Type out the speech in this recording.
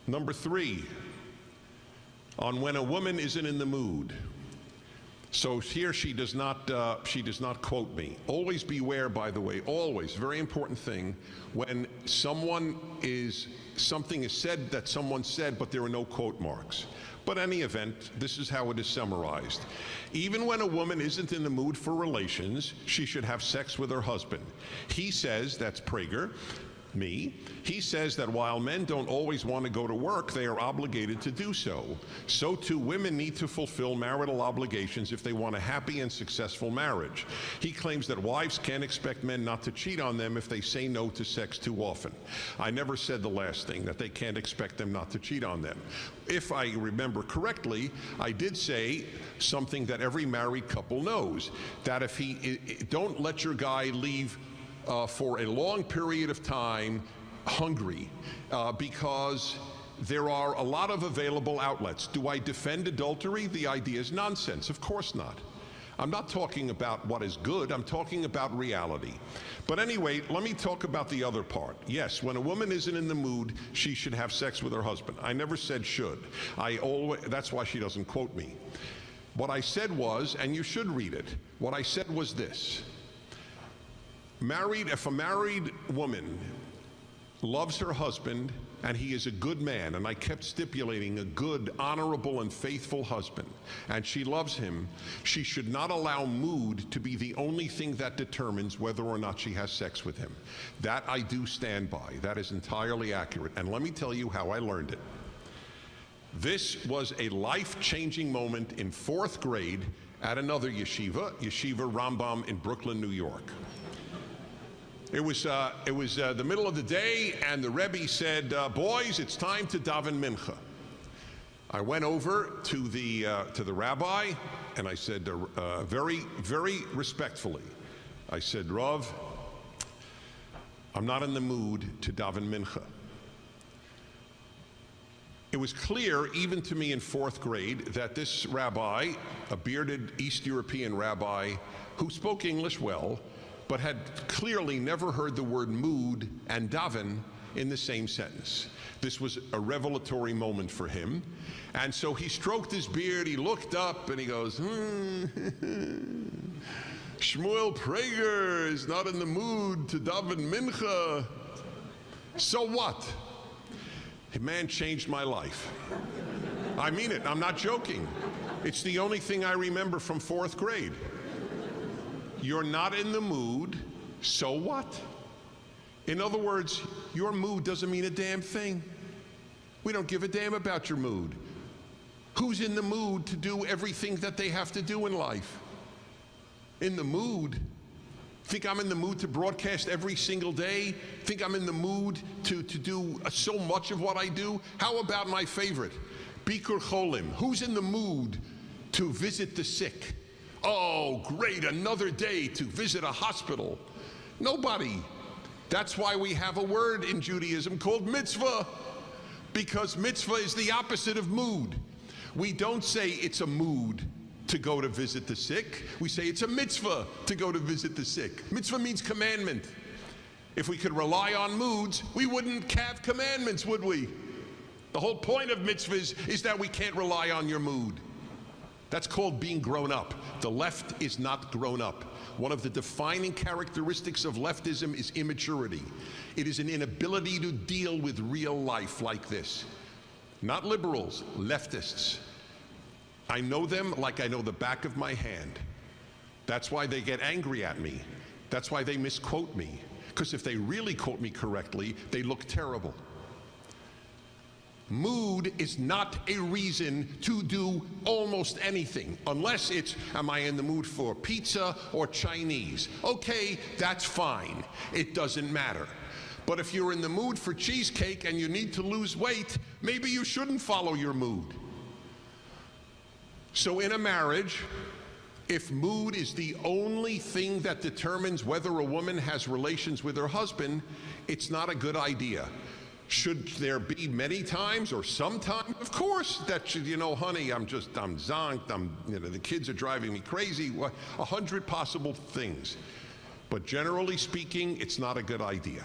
Number 3, on when a woman isn't in the mood. So here she does not quote me. Always beware, by the way, always, very important thing, when something is said that someone said, but there are no quote marks. But in any event, this is how it is summarized. Even when a woman isn't in the mood for relations, she should have sex with her husband. He says, that's Prager, me, he says that while men don't always want to go to work, they are obligated to do so. So too, women need to fulfill marital obligations if they want a happy and successful marriage. He claims that wives can't expect men not to cheat on them if they say no to sex too often. I never said the last thing, that they can't expect them not to cheat on them. If I remember correctly, I did say something that every married couple knows, that if don't let your guy leave for a long period of time hungry, because there are a lot of available outlets. Do I defend adultery? The idea is nonsense. Of course not. I'm not talking about what is good, I'm talking about reality. But anyway, let me talk about the other part. Yes, when a woman isn't in the mood, she should have sex with her husband. I never said should. That's why she doesn't quote me. What I said was, and you should read it, what I said was this. If a married woman loves her husband and he is a good man, and I kept stipulating a good, honorable, and faithful husband, and she loves him, she should not allow mood to be the only thing that determines whether or not she has sex with him. That I do stand by. That is entirely accurate. And let me tell you how I learned it. This was a life-changing moment in 4th grade at another yeshiva, Yeshiva Rambam in Brooklyn, New York. It was the middle of the day, and the Rebbe said, boys, it's time to daven mincha. I went over to the rabbi, and I said, very, very respectfully, I said, Rav, I'm not in the mood to daven mincha. It was clear, even to me in 4th grade, that this rabbi, a bearded East European rabbi who spoke English well, but had clearly never heard the word mood and daven in the same sentence. This was a revelatory moment for him. And so he stroked his beard, he looked up, and he goes, Shmuel Prager is not in the mood to daven mincha. So what? The man changed my life. I mean it, I'm not joking. It's the only thing I remember from 4th grade. You're not in the mood, so what? In other words, your mood doesn't mean a damn thing. We don't give a damn about your mood. Who's in the mood to do everything that they have to do in life? In the mood? Think I'm in the mood to broadcast every single day? Think I'm in the mood to do so much of what I do? How about my favorite, Bikur Cholim? Who's in the mood to visit the sick? Oh, great, another day to visit a hospital. Nobody. That's why we have a word in Judaism called mitzvah, because mitzvah is the opposite of mood. We don't say it's a mood to go to visit the sick. We say it's a mitzvah to go to visit the sick. Mitzvah means commandment. If we could rely on moods, we wouldn't have commandments, would we? The whole point of mitzvahs is that we can't rely on your mood. That's called being grown up. The left is not grown up. One of the defining characteristics of leftism is immaturity. It is an inability to deal with real life like this. Not liberals, leftists. I know them like I know the back of my hand. That's why they get angry at me. That's why they misquote me. Because if they really quote me correctly, they look terrible. Mood is not a reason to do almost anything, unless it's, am I in the mood for pizza or Chinese? Okay, that's fine. It doesn't matter. But if you're in the mood for cheesecake and you need to lose weight, maybe you shouldn't follow your mood. So in a marriage, if mood is the only thing that determines whether a woman has relations with her husband, it's not a good idea. Should there be many times or sometimes? Of course, that should, honey, I'm zonked, the kids are driving me crazy, 100 possible things. But generally speaking, it's not a good idea.